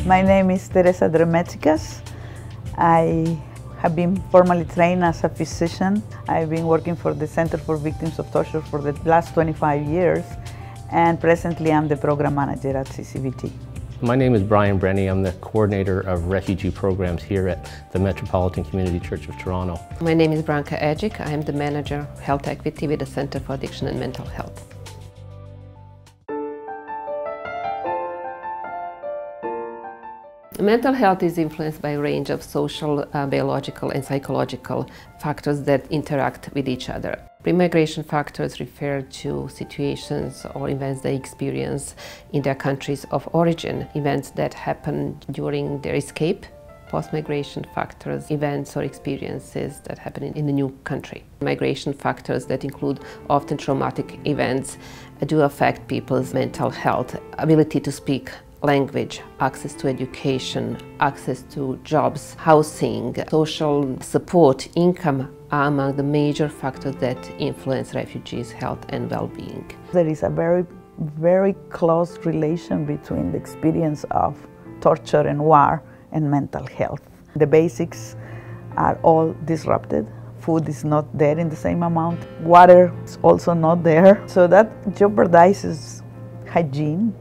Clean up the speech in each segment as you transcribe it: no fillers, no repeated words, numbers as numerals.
My name is Teresa Dremetikas. I have been formally trained as a physician. I've been working for the Center for Victims of Torture for the last 25 years, and presently I'm the program manager at CCVT. My name is Brian Brenny. I'm the coordinator of refugee programs here at the Metropolitan Community Church of Toronto. My name is Branka Edgic. I am the manager of health equity with the Center for Addiction and Mental Health. Mental health is influenced by a range of social, biological and psychological factors that interact with each other. Pre-migration factors refer to situations or events they experience in their countries of origin, events that happen during their escape. Post-migration factors, events or experiences that happen in the new country. Migration factors that include often traumatic events do affect people's mental health, ability to speak language, access to education, access to jobs, housing, social support, income are among the major factors that influence refugees' health and well-being. There is a very close relation between the experience of torture and war and mental health. The basics are all disrupted. Food is not there in the same amount. Water is also not there. So that jeopardizes hygiene.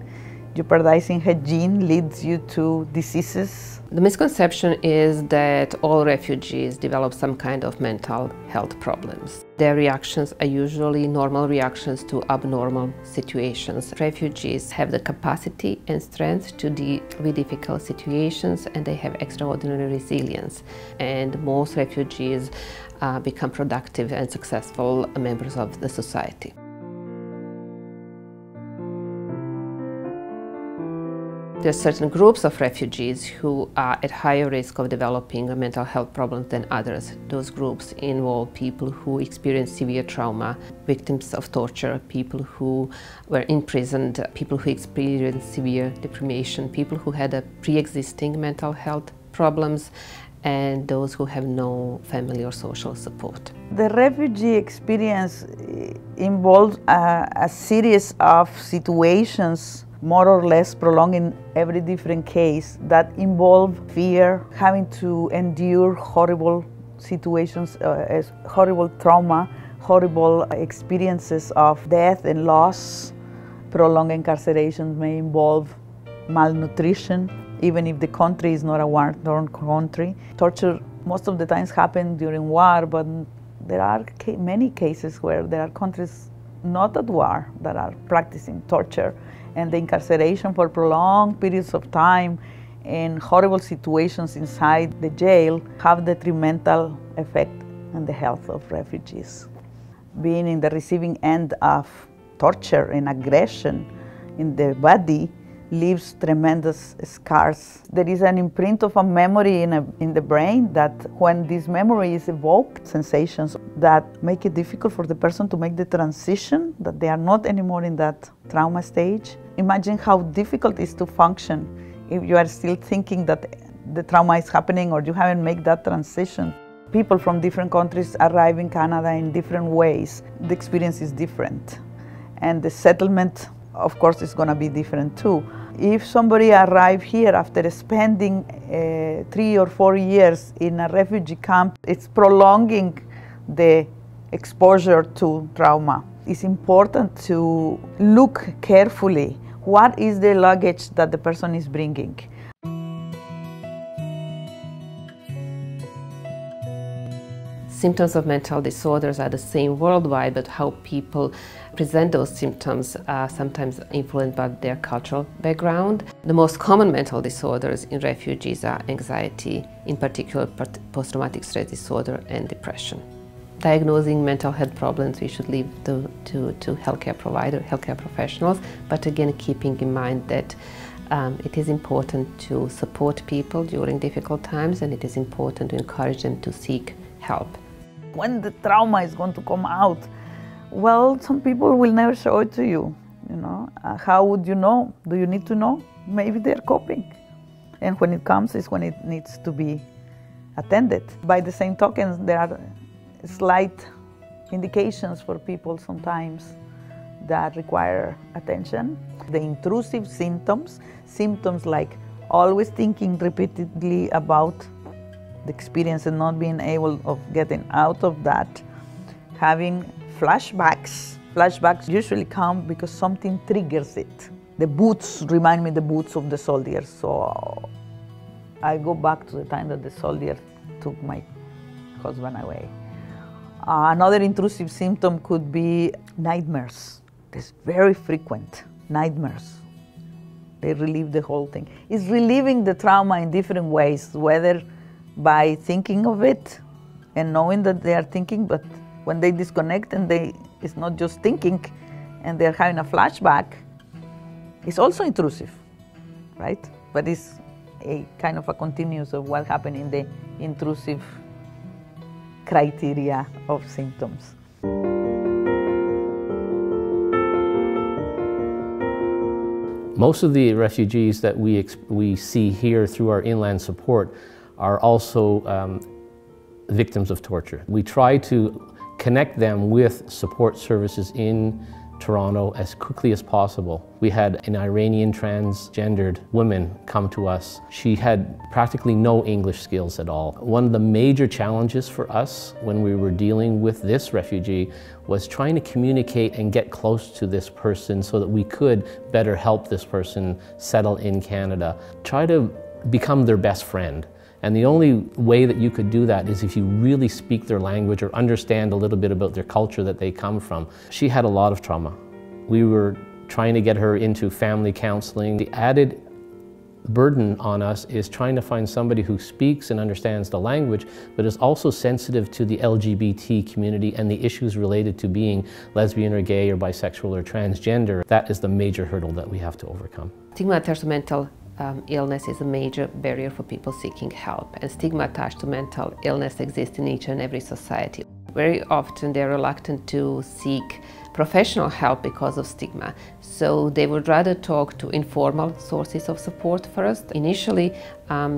Jeopardizing hygiene leads you to diseases. The misconception is that all refugees develop some kind of mental health problems. Their reactions are usually normal reactions to abnormal situations. Refugees have the capacity and strength to deal with difficult situations, and they have extraordinary resilience. And most refugees become productive and successful members of the society. There are certain groups of refugees who are at higher risk of developing a mental health problem than others. Those groups involve people who experience severe trauma, victims of torture, people who were imprisoned, people who experience severe deprivation, people who had a pre-existing mental health problems, and those who have no family or social support. The refugee experience involves a series of situations more or less prolonged in every different case that involve fear, having to endure horrible situations, horrible trauma, horrible experiences of death and loss. Prolonged incarceration may involve malnutrition, even if the country is not a war-torn country. Torture most of the times happens during war, but there are many cases where there are countries not at war that are practicing torture, and the incarceration for prolonged periods of time in horrible situations inside the jail have detrimental effect on the health of refugees. Being in the receiving end of torture and aggression in the body leaves tremendous scars. There is an imprint of a memory in the brain that when this memory is evoked, sensations that make it difficult for the person to make the transition, that they are not anymore in that trauma stage. Imagine how difficult it is to function if you are still thinking that the trauma is happening or you haven't made that transition. People from different countries arrive in Canada in different ways. The experience is different. And the settlement, of course, is going to be different too. If somebody arrives here after spending 3 or 4 years in a refugee camp, it's prolonging the exposure to trauma. It's important to look carefully what is the luggage that the person is bringing. Symptoms of mental disorders are the same worldwide, but how people present those symptoms are sometimes influenced by their cultural background. The most common mental disorders in refugees are anxiety, in particular post-traumatic stress disorder and depression. Diagnosing mental health problems we should leave to healthcare professionals, but again keeping in mind that it is important to support people during difficult times, and it is important to encourage them to seek help. When the trauma is going to come out, well, some people will never show it to you. How would you know? Do you need to know? Maybe they're coping. And when it comes is when it needs to be attended. By the same token, there are slight indications for people sometimes that require attention. The intrusive symptoms like always thinking repeatedly about the experience and not being able of getting out of that, having flashbacks. Flashbacks usually come because something triggers it. The boots remind me the boots of the soldiers, so I go back to the time that the soldier took my husband away. Another intrusive symptom could be nightmares. It's very frequent, nightmares. They relieve the whole thing. It's relieving the trauma in different ways, whether by thinking of it and knowing that they are thinking, but when they disconnect and it's not just thinking and they're having a flashback, it's also intrusive, right? But it's a kind of a continuous of what happened in the intrusive criteria of symptoms. Most of the refugees that we see here through our inland support are also victims of torture. We try to connect them with support services in Toronto as quickly as possible. We had an Iranian transgendered woman come to us. She had practically no English skills at all. One of the major challenges for us when we were dealing with this refugee was trying to communicate and get close to this person so that we could better help this person settle in Canada. Try to become their best friend. And the only way that you could do that is if you really speak their language or understand a little bit about their culture that they come from. She had a lot of trauma. We were trying to get her into family counseling. The added burden on us is trying to find somebody who speaks and understands the language, but is also sensitive to the LGBT community and the issues related to being lesbian or gay or bisexual or transgender. That is the major hurdle that we have to overcome. Stigma attached to mental illness is a major barrier for people seeking help, and stigma attached to mental illness exists in each and every society. Very often they're reluctant to seek professional help because of stigma, so they would rather talk to informal sources of support first. Initially,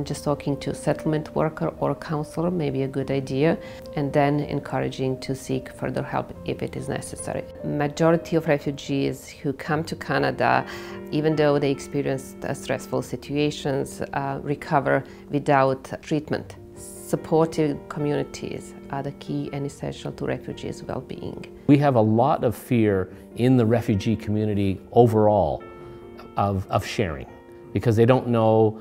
just talking to a settlement worker or a counselor may be a good idea, and then encouraging to seek further help if it is necessary. Majority of refugees who come to Canada, even though they experienced stressful situations, recover without treatment. Supportive communities are the key and essential to refugees' well-being. We have a lot of fear in the refugee community overall of sharing, because they don't know,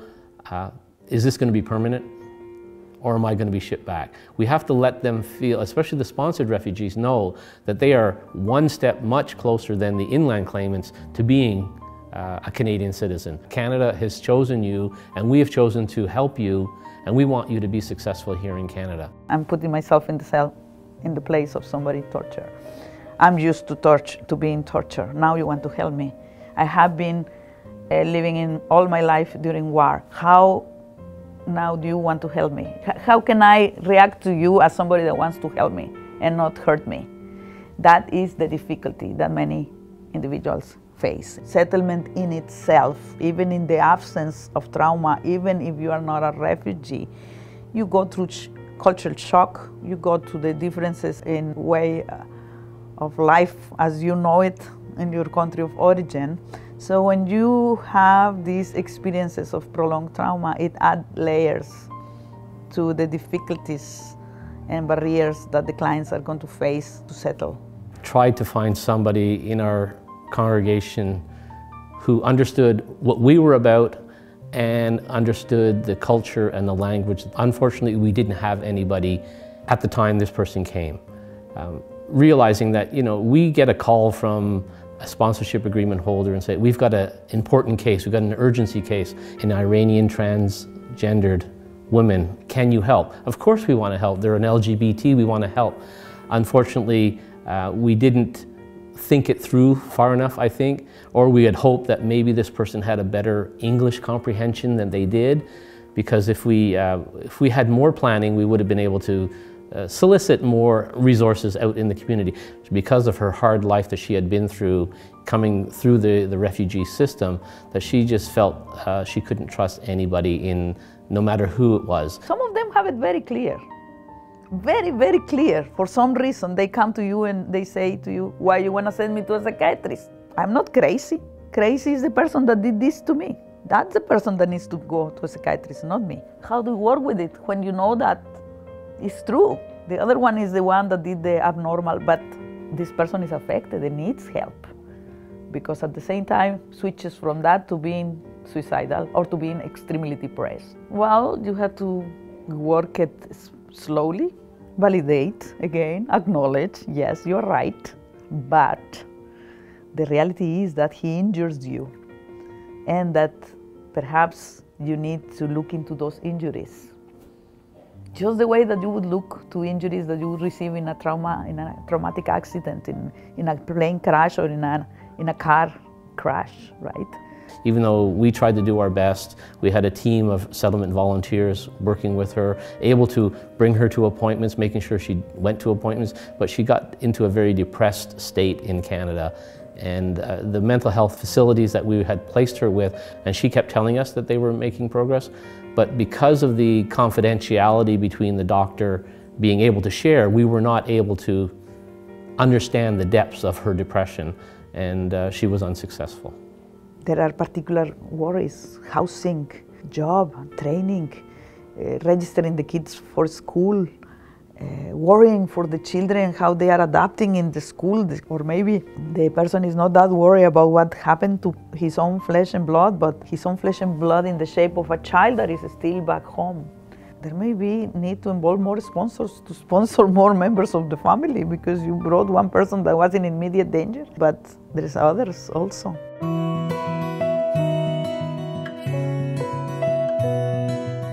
is this going to be permanent or am I going to be shipped back? We have to let them feel, especially the sponsored refugees, know that they are one step much closer than the inland claimants to being a Canadian citizen. Canada has chosen you and we have chosen to help you, and we want you to be successful here in Canada. I'm putting myself in the place of somebody tortured. I'm used to being tortured. Now you want to help me. I have been living in all my life during war. How now do you want to help me? How can I react to you as somebody that wants to help me and not hurt me? That is the difficulty that many individuals face. Settlement in itself, even in the absence of trauma, even if you are not a refugee, you go through cultural shock, you go through the differences in way of life as you know it in your country of origin. So when you have these experiences of prolonged trauma, it adds layers to the difficulties and barriers that the clients are going to face to settle. Try to find somebody in our congregation who understood what we were about and understood the culture and the language. Unfortunately, we didn't have anybody at the time this person came. Realizing that, you know, we get a call from a sponsorship agreement holder and say, we've got an important case, we've got an urgency case, an Iranian transgendered woman, can you help? Of course we want to help. They're an LGBT, we want to help. Unfortunately, we didn't think it through far enough, I think, or we had hoped that maybe this person had a better English comprehension than they did, because if we had more planning, we would have been able to solicit more resources out in the community. Because of her hard life that she had been through, coming through the refugee system, that she just felt she couldn't trust anybody, no matter who it was. Some of them have it very clear. Very, very clear. For some reason, they come to you and they say to you, why you want to send me to a psychiatrist? I'm not crazy. Crazy is the person that did this to me. That's the person that needs to go to a psychiatrist, not me. How do you work with it when you know that it's true? The other one is the one that did the abnormal, but this person is affected and needs help, because at the same time switches from that to being suicidal or to being extremely depressed. Well, you have to work it slowly, validate, again, acknowledge, yes, you're right, but the reality is that he injures you, and that perhaps you need to look into those injuries. Just the way that you would look to injuries that you would receive in a traumatic accident, in a plane crash or in a car crash, right? Even though we tried to do our best, we had a team of settlement volunteers working with her, able to bring her to appointments, making sure she went to appointments, but she got into a very depressed state in Canada. And the mental health facilities that we had placed her with, and she kept telling us that they were making progress, but because of the confidentiality between the doctor being able to share, we were not able to understand the depths of her depression, and she was unsuccessful. There are particular worries: housing, job, training, registering the kids for school, worrying for the children, how they are adapting in the school, or maybe the person is not that worried about what happened to his own flesh and blood, but his own flesh and blood in the shape of a child that is still back home. There may be need to involve more sponsors to sponsor more members of the family, because you brought one person that was in immediate danger, but there's others also.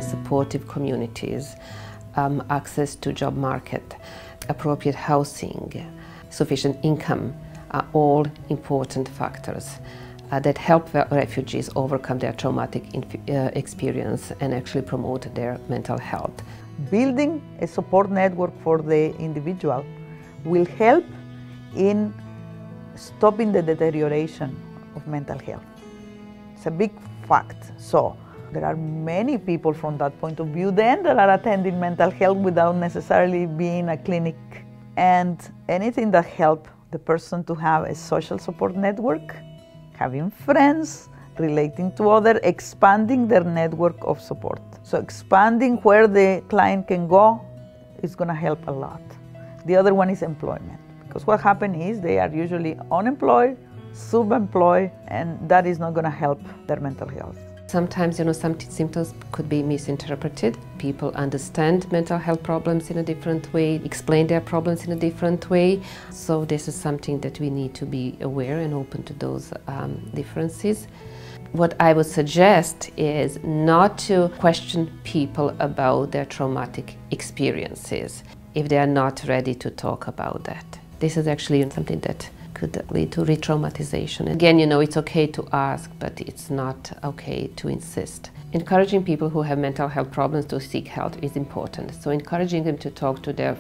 Supportive communities, access to job market, appropriate housing, sufficient income are all important factors that help refugees overcome their traumatic experience and actually promote their mental health. Building a support network for the individual will help in stopping the deterioration of mental health. It's a big fact. So there are many people from that point of view then that are attending mental health without necessarily being a clinic. And anything that helps the person to have a social support network, having friends, relating to others, expanding their network of support. So expanding where the client can go is going to help a lot. The other one is employment, because what happens is they are usually unemployed, subemployed, and that is not going to help their mental health. Sometimes, some symptoms could be misinterpreted. People understand mental health problems in a different way, explain their problems in a different way. So this is something that we need to be aware and open to those differences. What I would suggest is not to question people about their traumatic experiences if they are not ready to talk about that. This is actually something that could lead to re-traumatization. Again, it's okay to ask, but it's not okay to insist. Encouraging people who have mental health problems to seek help is important. So encouraging them to talk to their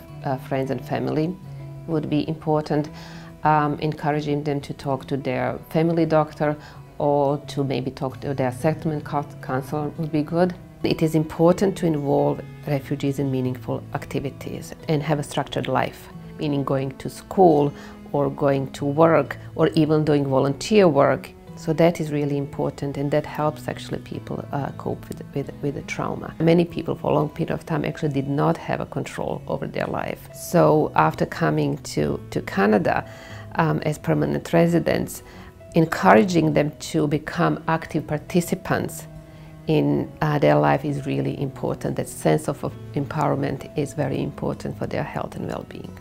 friends and family would be important. Encouraging them to talk to their family doctor or to maybe talk to their settlement counselor would be good. It is important to involve refugees in meaningful activities and have a structured life, meaning going to school or going to work or even doing volunteer work. So that is really important, and that helps actually people cope with the trauma. Many people for a long period of time actually did not have a control over their life. So after coming to Canada as permanent residents, encouraging them to become active participants in their life is really important. That sense of empowerment is very important for their health and well-being.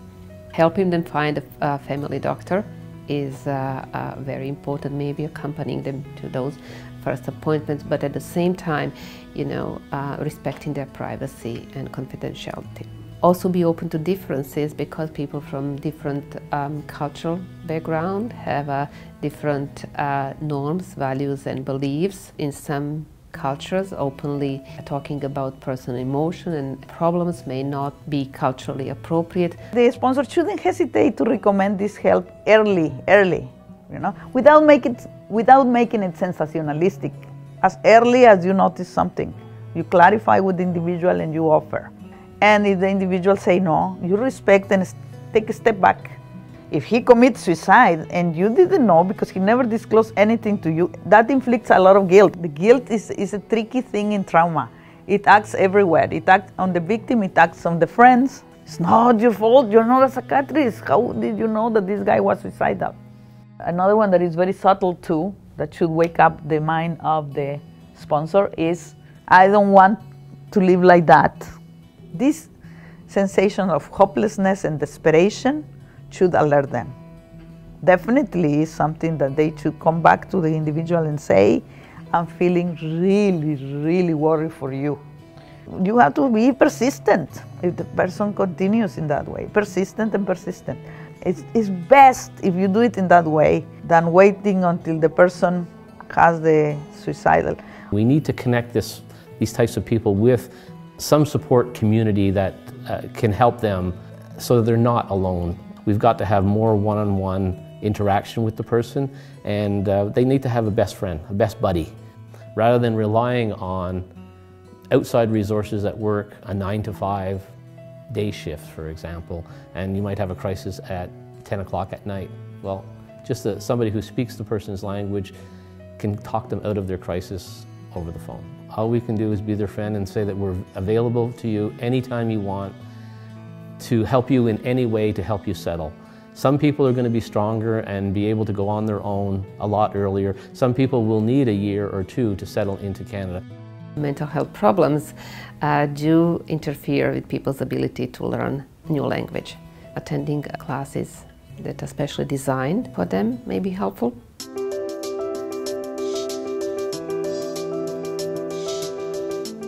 Helping them find a family doctor is very important, maybe accompanying them to those first appointments, but at the same time, respecting their privacy and confidentiality. Also be open to differences, because people from different cultural background have different norms, values and beliefs. In some cultures, openly talking about personal emotion and problems may not be culturally appropriate. The sponsor shouldn't hesitate to recommend this help early, without making it sensationalistic. As early as you notice something, you clarify with the individual and you offer. And if the individual say no, you respect and take a step back. If he commits suicide and you didn't know because he never disclosed anything to you, that inflicts a lot of guilt. The guilt is a tricky thing in trauma. It acts everywhere. It acts on the victim, it acts on the friends. It's not your fault, you're not a psychiatrist. How did you know that this guy was suicidal? Another one that is very subtle too, that should wake up the mind of the sponsor is, I don't want to live like that. This sensation of hopelessness and desperation should alert them. Definitely is something that they should come back to the individual and say, I'm feeling really, really worried for you. You have to be persistent if the person continues in that way, persistent and persistent. It's best if you do it in that way than waiting until the person has the suicidal. We need to connect these types of people with some support community that can help them so that they're not alone. We've got to have more one-on-one interaction with the person, and they need to have a best friend, a best buddy. Rather than relying on outside resources at work, a 9-to-5 day shift, for example, and you might have a crisis at 10 o'clock at night. Well, just somebody who speaks the person's language can talk them out of their crisis over the phone. All we can do is be their friend and say that we're available to you anytime you want, to help you in any way to help you settle. Some people are going to be stronger and be able to go on their own a lot earlier. Some people will need a year or two to settle into Canada. Mental health problems do interfere with people's ability to learn new language. Attending classes that are specially designed for them may be helpful.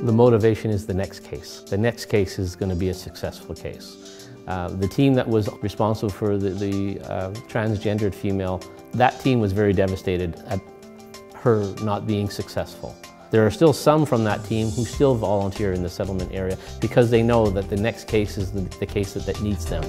The motivation is the next case. The next case is going to be a successful case. The team that was responsible for the transgendered female, that team was very devastated at her not being successful. There are still some from that team who still volunteer in the settlement area because they know that the next case is the case that needs them.